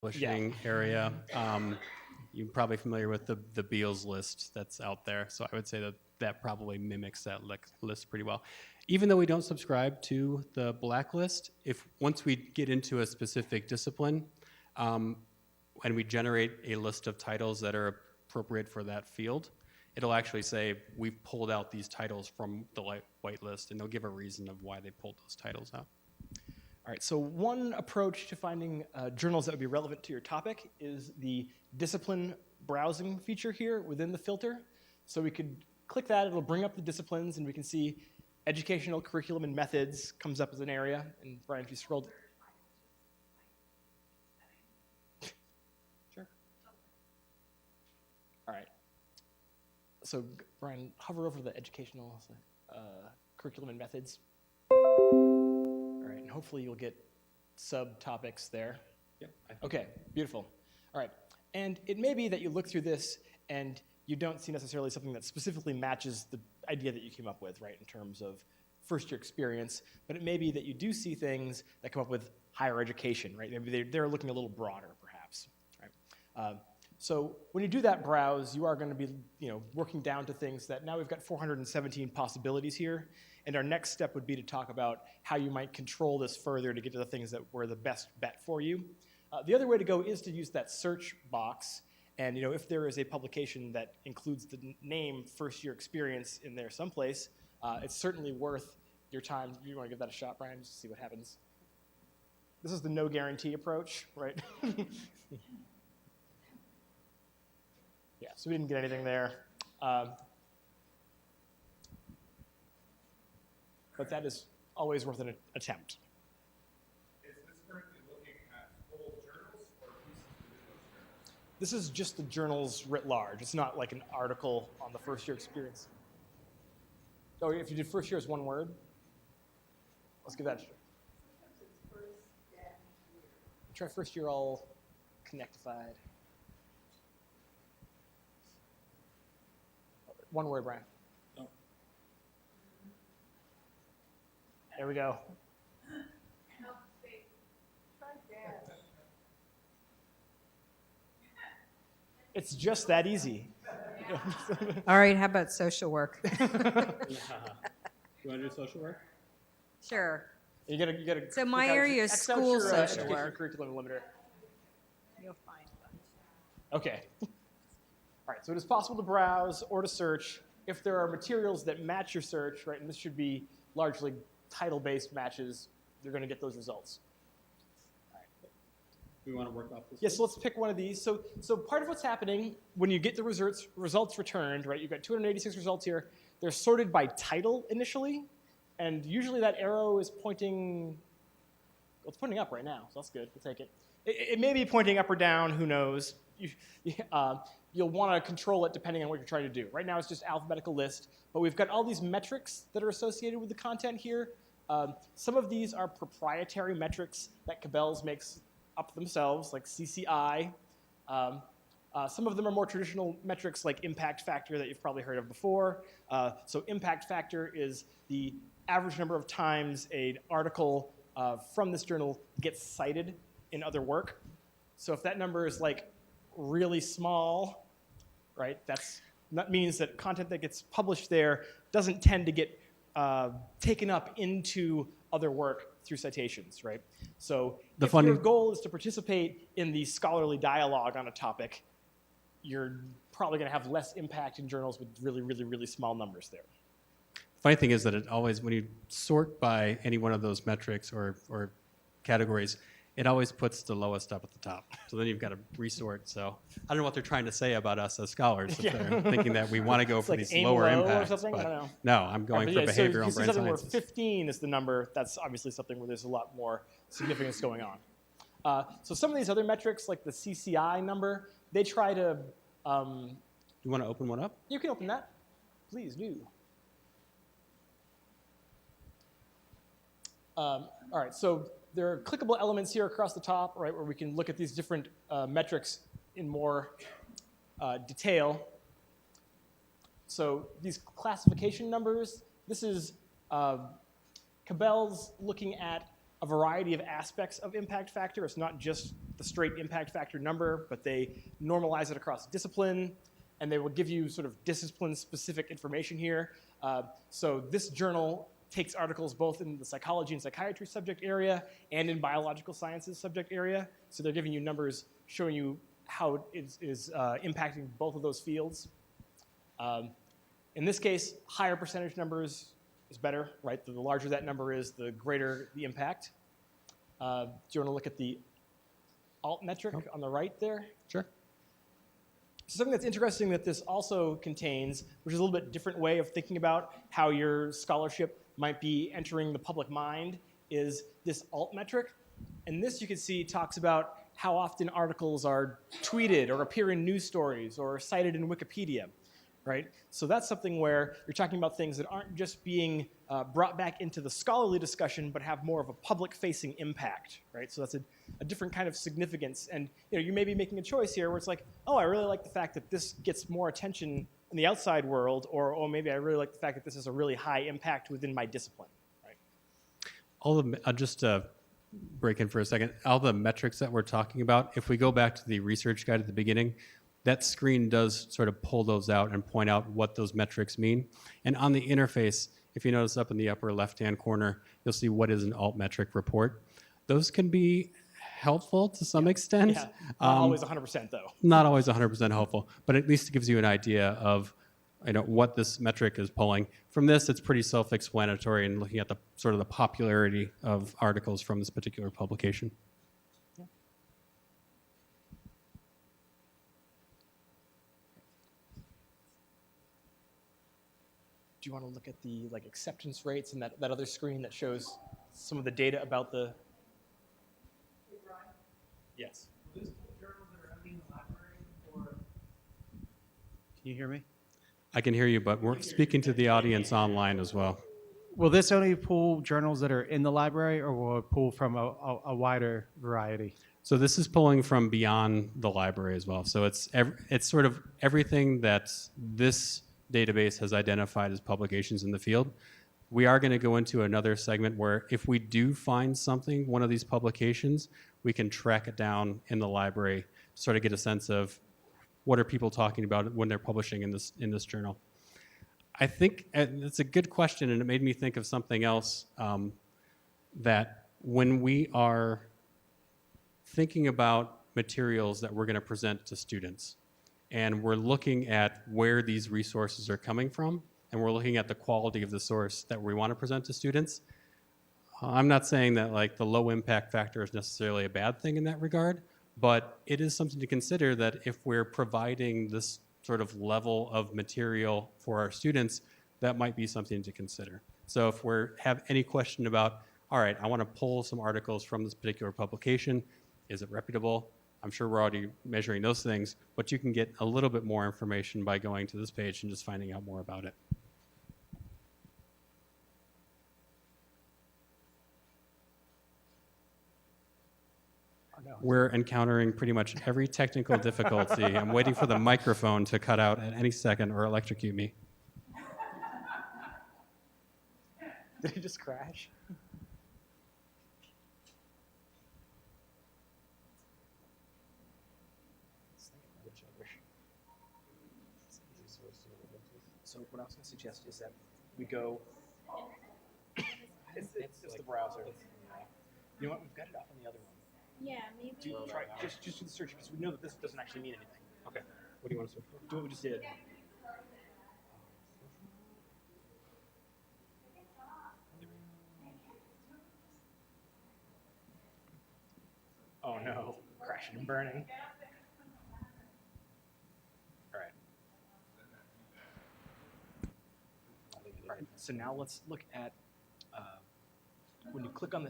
publishing area. You're probably familiar with the Beals list that's out there. So I would say that that probably mimics that list pretty well. Even though we don't subscribe to the blacklist, if once we get into a specific discipline and we generate a list of titles that are appropriate for that field, it'll actually say we've pulled out these titles from the whitelist, and they'll give a reason of why they pulled those titles out. All right, so one approach to finding journals that would be relevant to your topic is the discipline browsing feature here within the filter. So we could click that, it'll bring up the disciplines, and we can see educational curriculum and methods comes up as an area. And Brian, if you scroll. Sure. All right. So Brian, hover over the educational curriculum and methods. And hopefully you'll get subtopics there. Yep. Okay, beautiful. All right, and it may be that you look through this and you don't see necessarily something that specifically matches the idea that you came up with, right, in terms of first-year experience, but it may be that you do see things that come up with higher education, right? Maybe they're looking a little broader, perhaps, right? So when you do that browse, you are going to be working down to things that now we've got 417 possibilities here. And our next step would be to talk about how you might control this further to get to the things that were the best bet for you. The other way to go is to use that search box. And if there is a publication that includes the name first year experience in there someplace, it's certainly worth your time. You want to give that a shot, Brian, just to see what happens? This is the no guarantee approach, right? Yeah, so we didn't get anything there. But that is always worth an attempt. Is this currently looking at full journals or pieces within those journals? This is just the journals writ large. It's not like an article on the first year experience. Oh, if you did first year as one word, let's give that a try. Try first year all connectified. One word, Brian. There we go. It's just that easy. All right, how about social work? You want to do social work? Sure. You gotta. So my area is school social education work. Curriculum limiter. You'll find one. Okay. All right. So it is possible to browse or to search if there are materials that match your search, right? And this should be largely title-based matches. You're going to get those results. All right. We want to work off this. Yes. So let's pick one of these. So part of what's happening when you get the results returned, right? You've got 286 results here. They're sorted by title initially, and usually that arrow is pointing. Well, it's pointing up right now, so that's good. We'll take it. It may be pointing up or down. Who knows? You'll want to control it depending on what you're trying to do. Right now it's just alphabetical list, but we've got all these metrics that are associated with the content here. Some of these are proprietary metrics that Cabell's makes up themselves, like CCI. Some of them are more traditional metrics like impact factor that you've probably heard of before. So impact factor is the average number of times an article from this journal gets cited in other work. So if that number is like really small, right, that means that content that gets published there doesn't tend to get taken up into other work through citations, right? So if your goal is to participate in the scholarly dialogue on a topic, you're probably going to have less impact in journals with really, really, really small numbers there. The funny thing is that it always, when you sort by any one of those metrics or categories, it always puts the lowest up at the top. So then you've got to resort. So I don't know what they're trying to say about us as scholars. If they're thinking that we want to go for like these lower impacts. Or something? I don't know. No, I'm going for behavioral and brain something sciences. Where 15 is the number. That's obviously something where there's a lot more significance going on. So some of these other metrics, like the CCI number, they try to... Do you want to open one up? You can open that. Please do. All right, so there are clickable elements here across the top, right, where we can look at these different metrics in more detail. So these classification numbers, this is Cabell's looking at a variety of aspects of impact factor. It's not just the straight impact factor number, but they normalize it across discipline, and they will give you sort of discipline-specific information here. So this journal takes articles both in the psychology and psychiatry subject area and in biological sciences subject area. So they're giving you numbers showing you how it is impacting both of those fields. In this case, higher percentage numbers is better, right? The larger that number is, the greater the impact. Do you want to look at the alt metric on the right there? Sure. So something that's interesting that this also contains, which is a little bit different way of thinking about how your scholarship might be entering the public mind, is this alt metric. And this, you can see, talks about how often articles are tweeted or appear in news stories or cited in Wikipedia, right? So that's something where you're talking about things that aren't just being brought back into the scholarly discussion, but have more of a public-facing impact, right? So that's a different kind of significance. And you may be making a choice here where it's like, oh, I really like the fact that this gets more attention in the outside world, or oh, maybe I really like the fact that this has a really high impact within my discipline, right? I'll just break in for a second. All the metrics that we're talking about, if we go back to the research guide at the beginning, that screen does sort of pull those out and point out what those metrics mean. And on the interface, if you notice up in the upper left-hand corner, you'll see what is an alt metric report. Those can be helpful to some extent. Yeah, not always 100% though. Not always 100% helpful, but at least it gives you an idea of what this metric is pulling. From this, it's pretty self-explanatory in looking at the sort of the popularity of articles from this particular publication. Do you want to look at the acceptance rates and that other screen that shows some of the data about the? Yes. Can you hear me? I can hear you, but we're speaking to the audience online as well. Will this only pull journals that are in the library, or will it pull from a wider variety? So this is pulling from beyond the library as well. So it's sort of everything that this database has identified as publications in the field. We are going to go into another segment where if we do find something, one of these publications, we can track it down in the library, sort of get a sense of what are people talking about when they're publishing in this journal. I think it's a good question, and it made me think of something else, that when we are thinking about materials that we're going to present to students, and we're looking at where these resources are coming from, and we're looking at the quality of the source that we want to present to students. I'm not saying that the low impact factor is necessarily a bad thing in that regard, but it is something to consider that if we're providing this sort of level of material for our students, that might be something to consider. So if we have any question about, all right, I want to pull some articles from this particular publication, is it reputable? I'm sure we're already measuring those things, but you can get a little bit more information by going to this page and just finding out more about it. We're encountering pretty much every technical difficulty. I'm waiting for the microphone to cut out at any second or electrocute me. Did it just crash? So what I was going to suggest is that we go. It's the browser. You know what? We've got it up on the other one. Yeah, maybe. Try just do the search because we know that this doesn't actually mean anything. Okay. What do you want to search for? Do what we just did. Oh no, crashing and burning. All right. All right. So now let's look at when you click on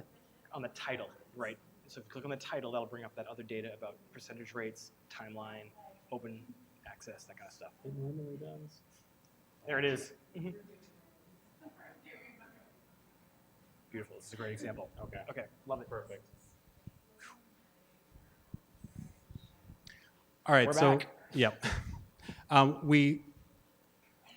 the title, right? So if you click on the title, that'll bring up that other data about percentage rates, timeline, open access, that kind of stuff. It normally does. There it is. Mm-hmm. Beautiful. This is a great example. Okay. Okay. Love it. Perfect. All right. We're so, back. yep.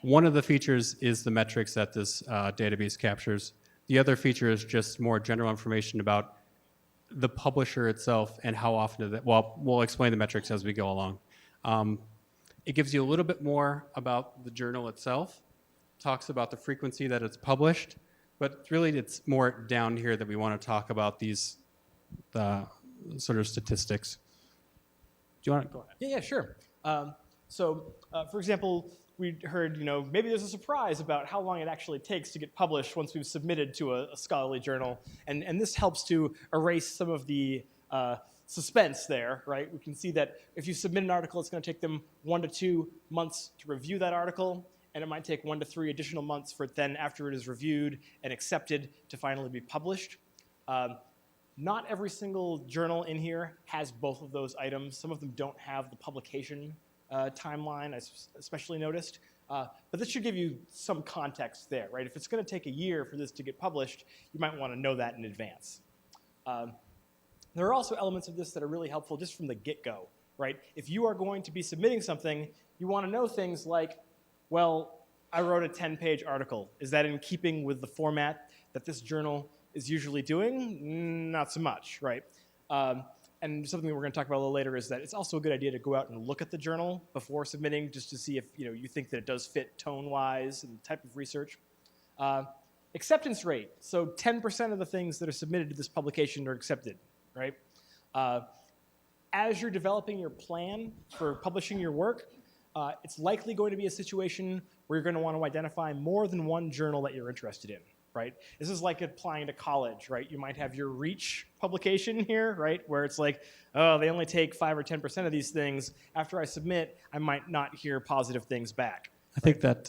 One of the features is the metrics that this database captures. The other feature is just more general information about the publisher itself and how often is it, well, we'll explain the metrics as we go along. It gives you a little bit more about the journal itself, talks about the frequency that it's published, but really it's more down here that we want to talk about these sort of statistics. Do you want to go ahead? Yeah, sure. For example, we heard, maybe there's a surprise about how long it actually takes to get published once we've submitted to a scholarly journal, and this helps to erase some of the suspense there, right? We can see that if you submit an article, it's going to take them 1 to 2 months to review that article, and it might take 1 to 3 additional months for it then, after it is reviewed and accepted, to finally be published. Not every single journal in here has both of those items. Some of them don't have the publication timeline, I especially noticed. But this should give you some context there, right? If it's going to take a year for this to get published, you might want to know that in advance. There are also elements of this that are really helpful just from the get-go, right? If you are going to be submitting something, you want to know things like, well, I wrote a 10-page article. Is that in keeping with the format that this journal is usually doing? Not so much, right? And something that we're going to talk about a little later is that it's also a good idea to go out and look at the journal before submitting, just to see if you think that it does fit tone-wise and type of research. Acceptance rate. So 10% of the things that are submitted to this publication are accepted, right? As you're developing your plan for publishing your work, it's likely going to be a situation where you're going to want to identify more than one journal that you're interested in, right? This is like applying to college, right? You might have your reach publication here, right? Where it's like, oh, they only take 5 or 10% of these things. After I submit, I might not hear positive things back. I think that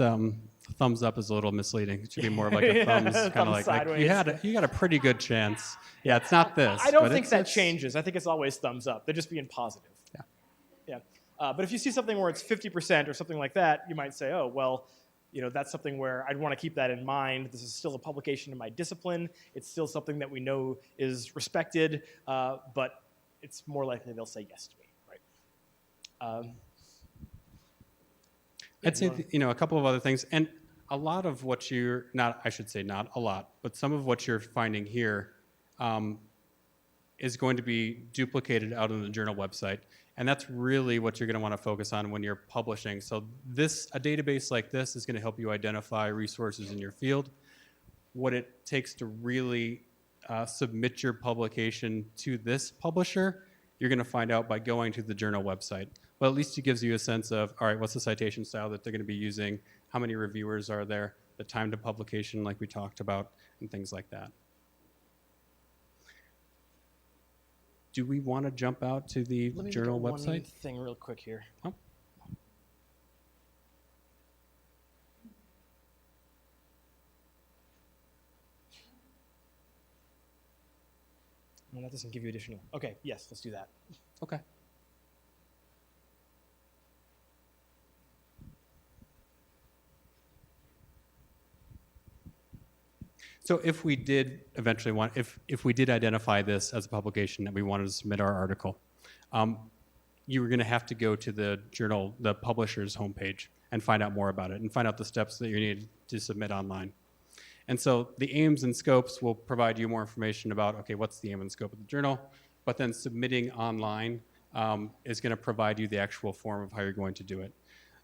thumbs up is a little misleading. It should be more like a thumbs, kind of like you got a pretty good chance. Yeah, it's not this. I don't but think that changes. I think it's always thumbs up. They're just being positive. Yeah. Yeah. But if you see something where it's 50% or something like that, you might say, oh, well, that's something where I'd want to keep that in mind. This is still a publication in my discipline. It's still something that we know is respected, but it's more likely they'll say yes to me, right? I'd say, a couple of other things. And a lot of what you're, not a lot, but some of what you're finding here is going to be duplicated out on the journal website. And that's really what you're going to want to focus on when you're publishing. So a database like this is going to help you identify resources in your field. What it takes to really submit your publication to this publisher, you're going to find out by going to the journal website. But at least it gives you a sense of, all right, what's the citation style that they're going to be using? How many reviewers are there? The time to publication, like we talked about, and things like that. Do we want to jump out to the journal Let me website? look at one thing real quick here. Oh. No, that doesn't give you additional. Okay, yes, let's do that. Okay. So if we did eventually if we did identify this as a publication that we wanted to submit our article, you were going to have to go to the journal, the publisher's homepage, and find out more about it and find out the steps that you need to submit online. And so the aims and scopes will provide you more information about, okay, what's the aim and scope of the journal, but then submitting online is going to provide you the actual form of how you're going to do it.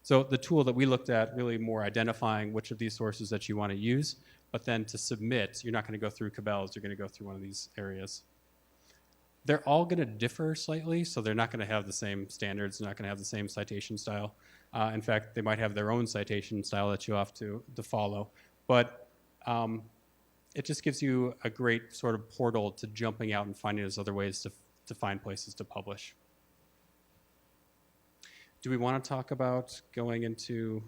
So the tool that we looked at, really more identifying which of these sources that you want to use, but then to submit, you're not going to go through Cabela's, you're going to go through one of these areas. They're all going to differ slightly, so they're not going to have the same standards, they're not going to have the same citation style. In fact, they might have their own citation style that you have to follow. But it just gives you a great sort of portal to jumping out and finding those other ways to find places to publish. Do we want to talk about going into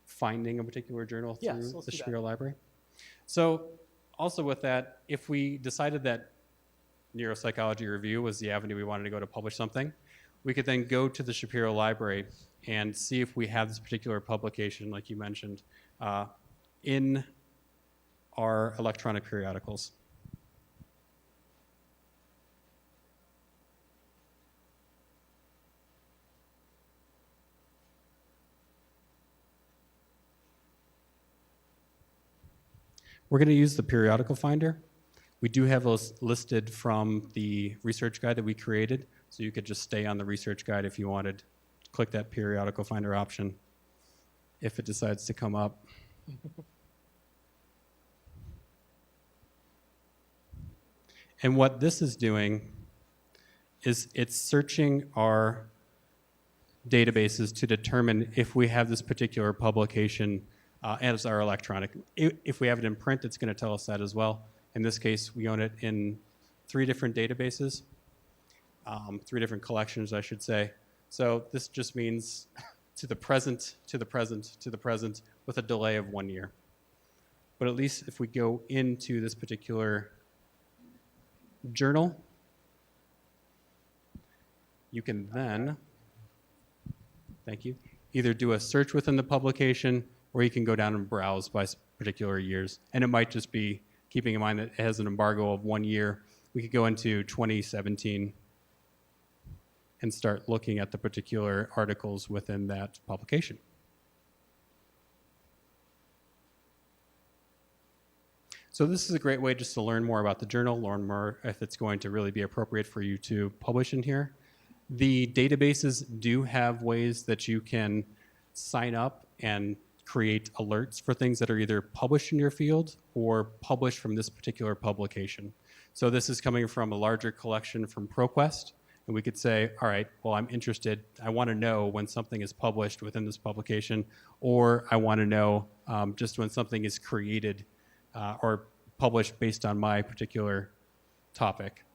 finding a particular journal through Yes, let's the do that. Shapiro library? So also with that, if we decided that Neuropsychology Review was the avenue we wanted to go to publish something, we could then go to the Shapiro library and see if we have this particular publication, like you mentioned, in our electronic periodicals. We're going to use the periodical finder. We do have those listed from the research guide that we created, so you could just stay on the research guide if you wanted. Click that periodical finder option if it decides to come up. And what this is doing is it's searching our databases to determine if we have this particular publication as our electronic. If we have it in print, it's going to tell us that as well. In this case, we own it in 3 different databases, 3 different collections, I should say. So this just means to the present, to the present, to the present, with a delay of 1 year. But at least if we go into this particular journal, you can then, thank you, either do a search within the publication, or you can go down and browse by particular years. And it might just be, keeping in mind that it has an embargo of 1 year, we could go into 2017 and start looking at the particular articles within that publication. So this is a great way just to learn more about the journal, learn more if it's going to really be appropriate for you to publish in here. The databases do have ways that you can sign up and create alerts for things that are either published in your field or published from this particular publication. So this is coming from a larger collection from ProQuest, and we could say, all right, well, I'm interested. I want to know when something is published within this publication, or I want to know just when something is created or published based on my particular topic.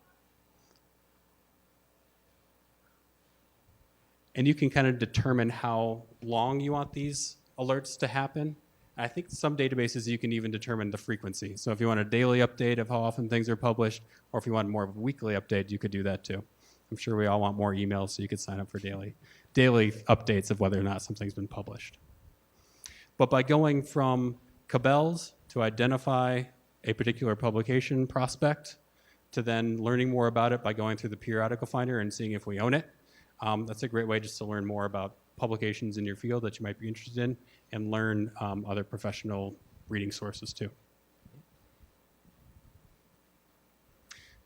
And you can kind of determine how long you want these alerts to happen. I think some databases you can even determine the frequency. So if you want a daily update of how often things are published, or if you want more of a weekly update, you could do that too. I'm sure we all want more emails, so you could sign up for daily updates of whether or not something's been published. But by going from Cabell's to identify a particular publication prospect, to then learning more about it by going through the periodical finder and seeing if we own it, that's a great way just to learn more about publications in your field that you might be interested in, and learn other professional reading sources too.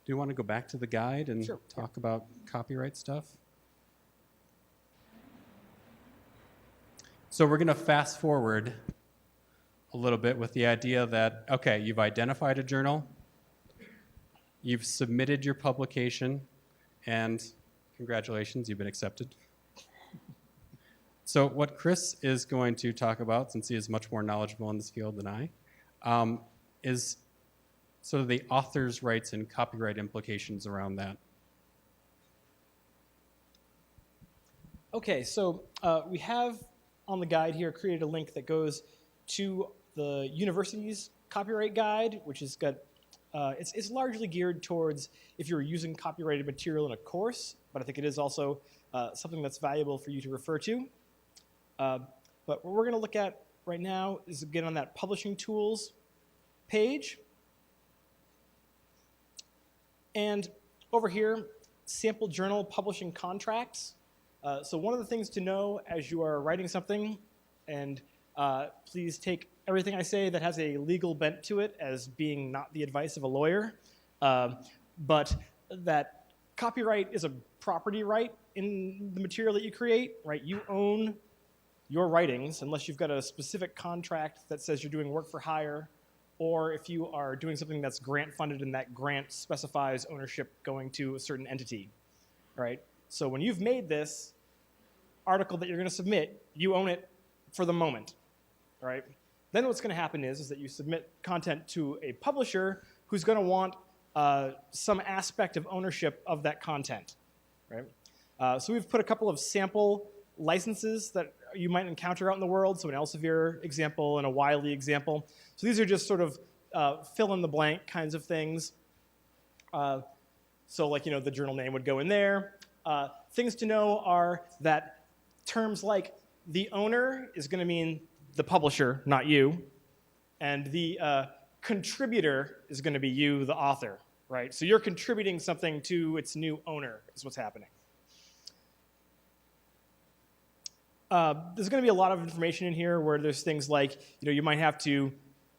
Do you want to go back to the guide and Sure. talk about copyright stuff? So we're going to fast forward a little bit with the idea that, okay, you've identified a journal, you've submitted your publication, and congratulations, you've been accepted. So what Chris is going to talk about, since he is much more knowledgeable in this field than I, is sort of the author's rights and copyright implications around that. Okay, so we have on the guide here created a link that goes to the university's copyright guide, which has got, it's largely geared towards if you're using copyrighted material in a course, but I think it is also something that's valuable for you to refer to. But what we're going to look at right now is, again, on that publishing tools page. And over here, sample journal publishing contracts. So one of the things to know as you are writing something, and please take everything I say that has a legal bent to it as being not the advice of a lawyer, but that copyright is a property right in the material that you create, right? You own your writings unless you've got a specific contract that says you're doing work for hire, or if you are doing something that's grant funded and that grant specifies ownership going to a certain entity, right? So when you've made this article that you're going to submit, you own it for the moment, right? Then what's going to happen is that you submit content to a publisher who's going to want some aspect of ownership of that content, right? So we've put a couple of sample licenses that you might encounter out in the world, so an Elsevier example and a Wiley example. So these are just sort of fill-in-the-blank kinds of things. So like, the journal name would go in there. Things to know are that terms like the owner is going to mean the publisher, not you, and the contributor is going to be you, the author, right? So you're contributing something to its new owner is what's happening. There's going to be a lot of information in here where there's things like, you might have to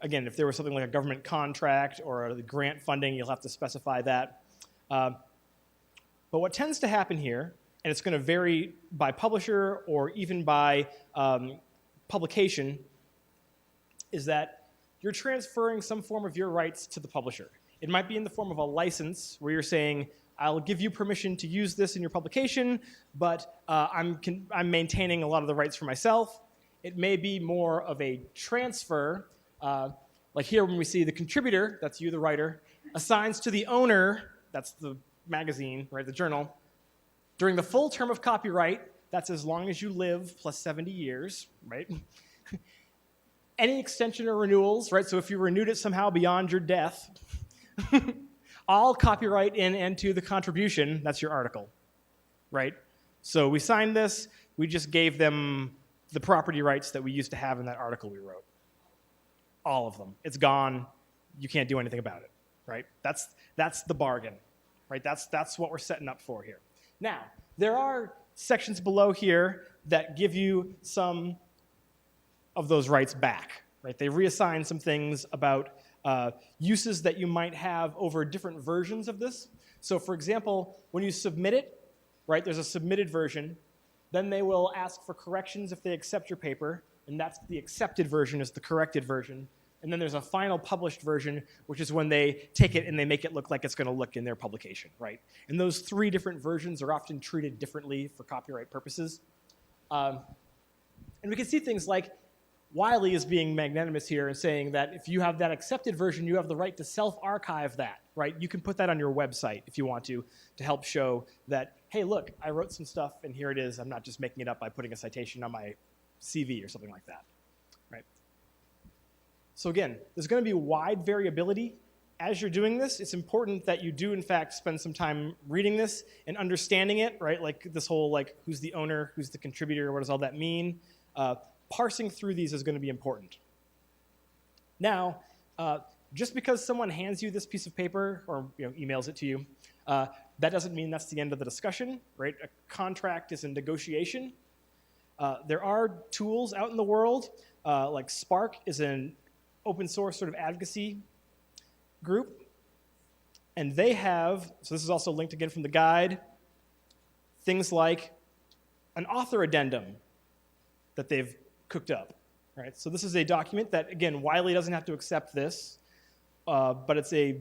Again, if there was something like a government contract or a grant funding, you'll have to specify that. But what tends to happen here, and it's going to vary by publisher or even by publication, is that you're transferring some form of your rights to the publisher. It might be in the form of a license where you're saying, I'll give you permission to use this in your publication, but I'm maintaining a lot of the rights for myself. It may be more of a transfer, like here when we see the contributor, that's you, the writer, assigns to the owner, that's the magazine, right, the journal, during the full term of copyright, that's as long as you live plus 70 years, right? Any extension or renewals, right, so if you renewed it somehow beyond your death, all copyright in and to the contribution, that's your article, right? So we signed this, we just gave them the property rights that we used to have in that article we wrote. All of them. It's gone. You can't do anything about it, right? That's the bargain, right? That's what we're setting up for here. Now, there are sections below here that give you some of those rights back, right? They reassign some things about uses that you might have over different versions of this. So for example, when you submit it, right, there's a submitted version. Then they will ask for corrections if they accept your paper, and that's the accepted version is the corrected version. And then there's a final published version, which is when they take it and they make it look like it's going to look in their publication, right? And those three different versions are often treated differently for copyright purposes. And we can see things like Wiley is being magnanimous here and saying that if you have that accepted version, you have the right to self-archive that, right? You can put that on your website if you want to help show that, hey, look, I wrote some stuff and here it is. I'm not just making it up by putting a citation on my CV or something like that, right? So again, there's going to be wide variability. As you're doing this, it's important that you do, in fact, spend some time reading this and understanding it, right? Like this whole, like, who's the owner, who's the contributor, what does all that mean? Parsing through these is going to be important. Now, just because someone hands you this piece of paper or emails it to you, that doesn't mean that's the end of the discussion, right? A contract is a negotiation. There are tools out in the world, like Spark is an open source sort of advocacy group, and they have, so this is also linked again from the guide, things like an author addendum that they've cooked up, right? So this is a document that, again, Wiley doesn't have to accept this, but it's a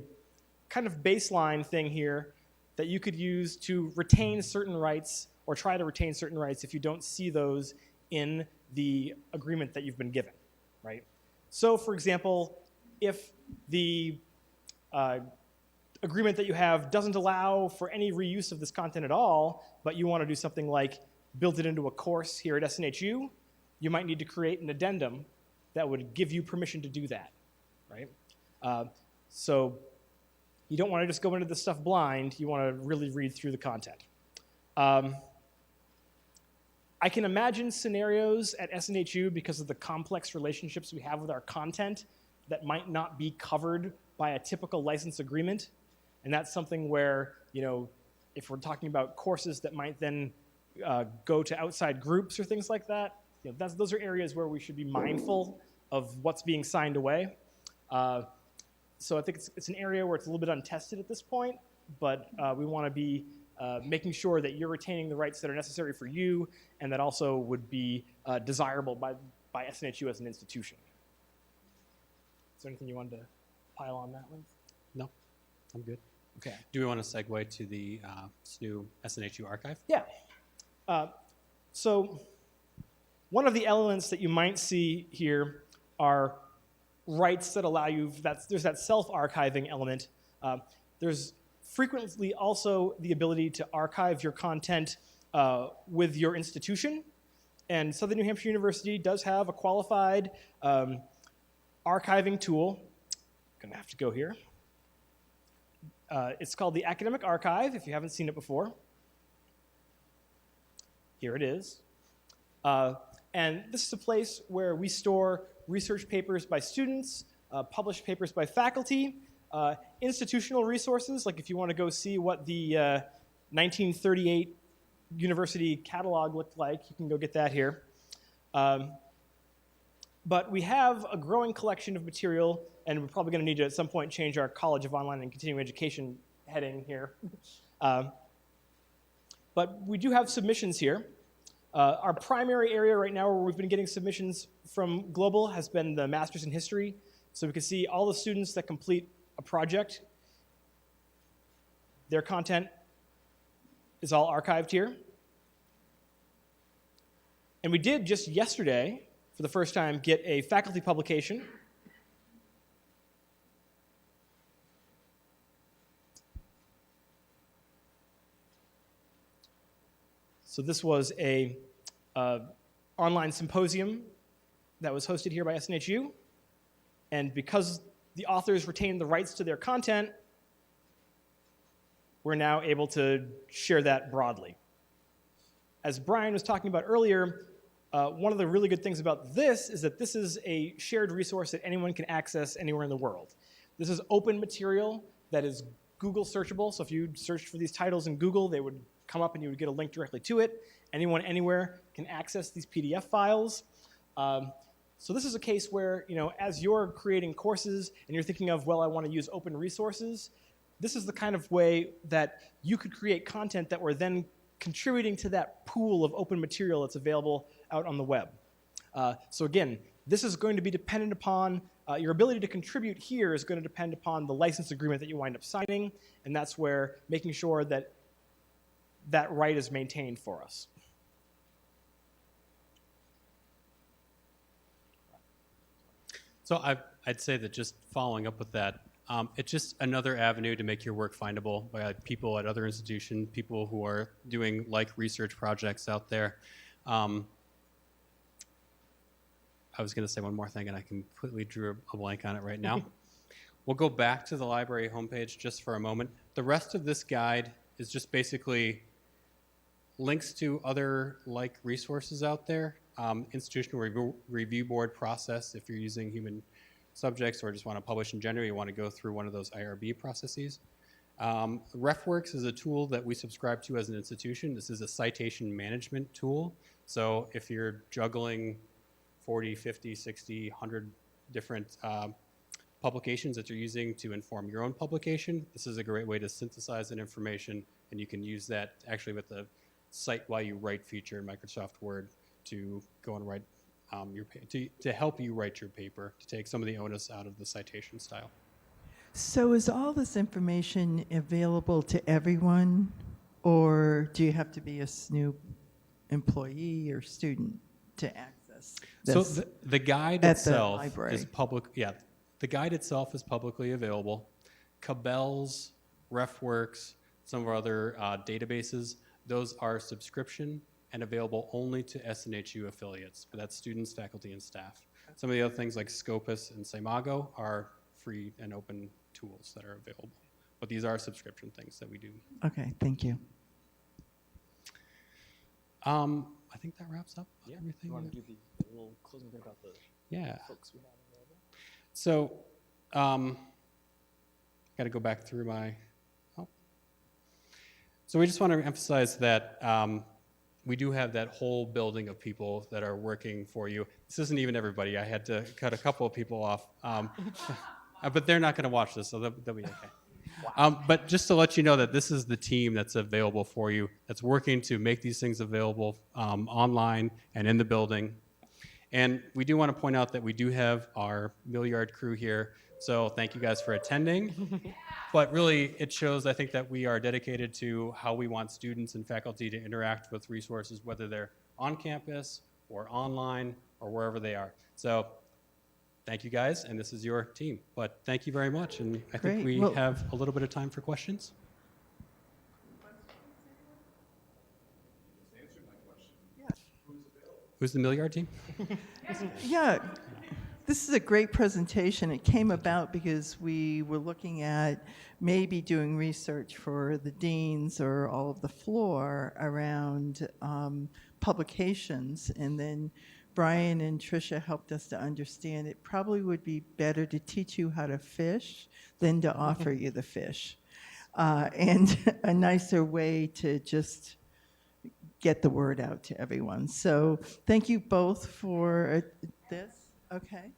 kind of baseline thing here that you could use to retain certain rights or try to retain certain rights if you don't see those in the agreement that you've been given, right? So, for example, if the agreement that you have doesn't allow for any reuse of this content at all, but you want to do something like build it into a course here at SNHU, you might need to create an addendum that would give you permission to do that, right? So you don't want to just go into this stuff blind. You want to really read through the content. I can imagine scenarios at SNHU because of the complex relationships we have with our content that might not be covered by a typical license agreement. And that's something where, if we're talking about courses that might then go to outside groups or things like that, those are areas where we should be mindful of what's being signed away. So I think it's an area where it's a little bit untested at this point, but we want to be making sure that you're retaining the rights that are necessary for you and that also would be desirable by SNHU as an institution. Is there anything you wanted to pile on that one? No, I'm good. Okay. Do we want to segue to the SNU SNHU archive? Yeah. So one of the elements that you might see here are rights that allow you, there's that self-archiving element. There's frequently also the ability to archive your content with your institution. And Southern New Hampshire University does have a qualified archiving tool. I'm going to have to go here. It's called the Academic Archive, if you haven't seen it before. Here it is. And this is a place where we store research papers by students, published papers by faculty, institutional resources, like if you want to go see what the 1938 university catalog looked like, you can go get that here. But we have a growing collection of material, and we're probably going to need to at some point change our College of Online and Continuing Education heading here. But we do have submissions here. Our primary area right now where we've been getting submissions from Global has been the Masters in History. So we can see all the students that complete a project. Their content is all archived here. And we did just yesterday, for the first time, get a faculty publication. So this was a online symposium that was hosted here by SNHU. And because the authors retained the rights to their content, we're now able to share that broadly. As Brian was talking about earlier, one of the really good things about this is that this is a shared resource that anyone can access anywhere in the world. This is open material that is Google searchable. So if you searched for these titles in Google, they would come up and you would get a link directly to it. Anyone, anywhere can access these PDF files. So this is a case where, as you're creating courses and you're thinking of, well, I want to use open resources, this is the kind of way that you could create content that we're then contributing to that pool of open material that's available out on the web. So again, this is going to be dependent upon, your ability to contribute here is going to depend upon the license agreement that you wind up signing, and that's where making sure that that right is maintained for us. So I'd say that just following up with that, it's just another avenue to make your work findable by people at other institutions, people who are doing like research projects out there. I was going to say one more thing, and I completely drew a blank on it right now. We'll go back to the library homepage just for a moment. The rest of this guide is just basically links to other like resources out there, institutional review board process if you're using human subjects or just want to publish in general, you want to go through one of those IRB processes. RefWorks is a tool that we subscribe to as an institution. This is a citation management tool. So if you're juggling 40, 50, 60, 100 different publications that you're using to inform your own publication, this is a great way to synthesize that information, and you can use that actually with the Cite While You Write feature in Microsoft Word to go and write to help you write your paper, to take some of the onus out of the citation style. So is all this information available to everyone, or do you have to be a SNOOP employee or student to access this? So the guide at the itself library? is public. Yeah, the guide itself is publicly available. Cabell's, RefWorks, some of our other databases, those are subscription and available only to SNHU affiliates, but that's students, faculty, and staff. Some of the other things like Scopus and Simago are free and open tools that are available, but these are subscription things that we do. Okay, thank you. I think that wraps up everything. You want to do the little closing bit about the folks we have available? So, got to go back through my. So we just want to emphasize that we do have that whole building of people that are working for you. This isn't even everybody. I had to cut a couple of people off, but they're not going to watch this, so they'll be okay. Wow. But just to let you know that this is the team that's available for you, that's working to make these things available online and in the building. And we do want to point out that we do have our Milliard crew here, so thank you guys for attending. But really, it shows, I think, that we are dedicated to how we want students and faculty to interact with resources, whether they're on campus or online or wherever they are. So thank you guys, and this is your team. But thank you very much, and I think we have a little bit of time for questions. Who's the Milliard team? Yeah, this is a great presentation. It came about because we were looking at maybe doing research for the deans or all of the floor around publications, and then Brian and Tricia helped us to understand it probably would be better to teach you how to fish than to offer you the fish. And a nicer way to just get the word out to everyone. So thank you both for this. Okay.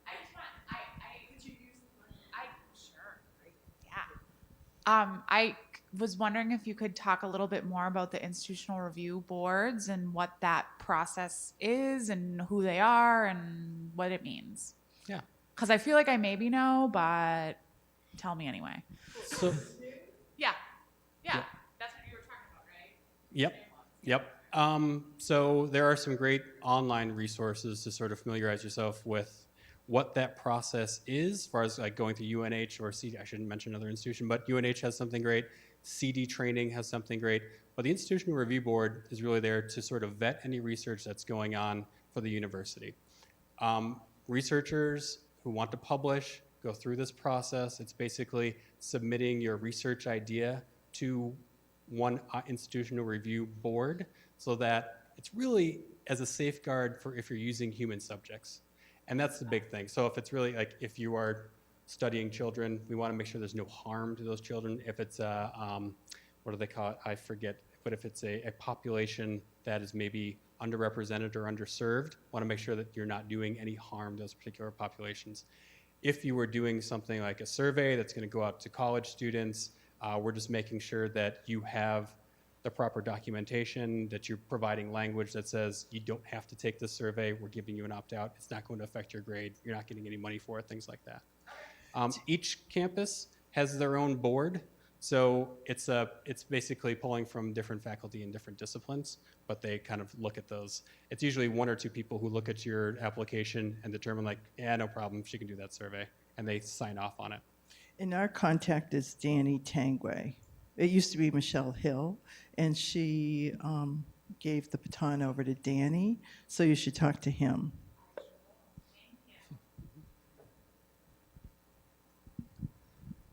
I was wondering if you could talk a little bit more about the institutional review boards and what that process is and who they are and what it means. Yeah. Because I feel like I maybe know, but tell me anyway. So, Yeah. Yeah. Yep. That's what you were talking about, right? yep, yep. So there are some great online resources to sort of familiarize yourself with what that process is, as far as like going through UNH or CD. I shouldn't mention another institution, but UNH has something great. CD training has something great. But the Institutional Review Board is really there to sort of vet any research that's going on for the university. Researchers who want to publish go through this process. It's basically submitting your research idea to one institutional review board so that it's really as a safeguard for if you're using human subjects. And that's the big thing. So if it's really like if you are studying children, we want to make sure there's no harm to those children. If it's a, what do they call it? I forget. But if it's a population that is maybe underrepresented or underserved, want to make sure that you're not doing any harm to those particular populations. If you were doing something like a survey that's going to go out to college students, we're just making sure that you have the proper documentation, that you're providing language that says you don't have to take this survey, we're giving you an opt-out, it's not going to affect your grade, you're not getting any money for it, things like that. Each campus has their own board, so it's basically pulling from different faculty in different disciplines, but they kind of look at those. It's usually one or two people who look at your application and determine like, yeah, no problem, she can do that survey, and they sign off on it. And our contact is Danny Tangway. It used to be Michelle Hill, and she gave the baton over to Danny, so you should talk to him.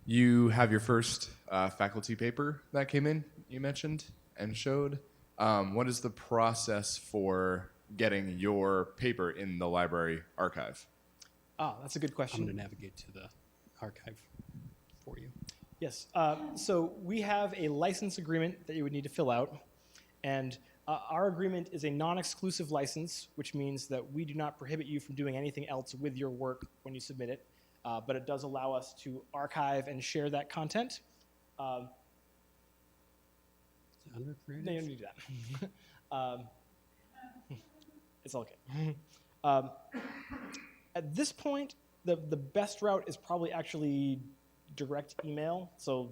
You have your first faculty paper that came in, you mentioned, and showed. What is the process for getting your paper in the library archive? That's a good question. I'm going to navigate to the archive for you. Yes. So we have a license agreement that you would need to fill out. And our agreement is a non-exclusive license, which means that we do not prohibit you from doing anything else with your work when you submit it. But it does allow us to archive and share that content. Is it under creative? No, you don't need to do that. It's all okay. At this point, the best route is probably actually direct email. So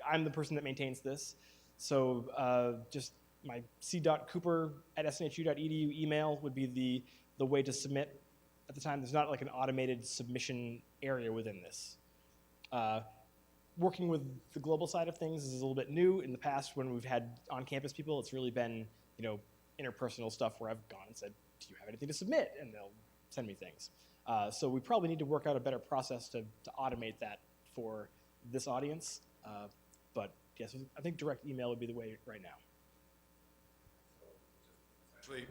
I'm the person that maintains this. So just my c.cooper@snhu.edu email would be the way to submit. At the time, there's not like an automated submission area within this. Working with the global side of things is a little bit new. In the past, when we've had on-campus people, it's really been, interpersonal stuff where I've gone and said, do you have anything to submit? And they'll send me things. So we probably need to work out a better process to automate that for this audience. But yes, I think direct email would be the way right now. Actually,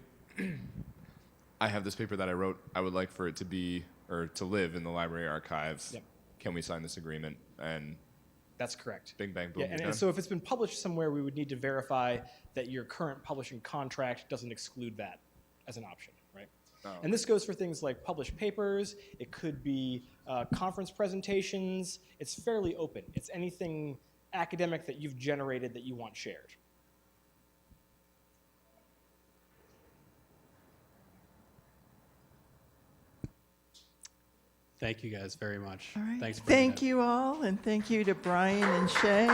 I have this paper that I wrote. I would like for it to be, or to live in the library archive. Yep. Can we sign this agreement? And That's correct. bing, bang, boom, Yeah, you're and done? so if it's been published somewhere, we would need to verify that your current publishing contract doesn't exclude that as an option, right? Oh, And this goes for things like published papers. It could be conference presentations. It's fairly open. It's anything academic that you've generated that you want shared. Thank you guys very much. All right. Thanks for bringing Thank it. you all, and thank you to Brian and Shay.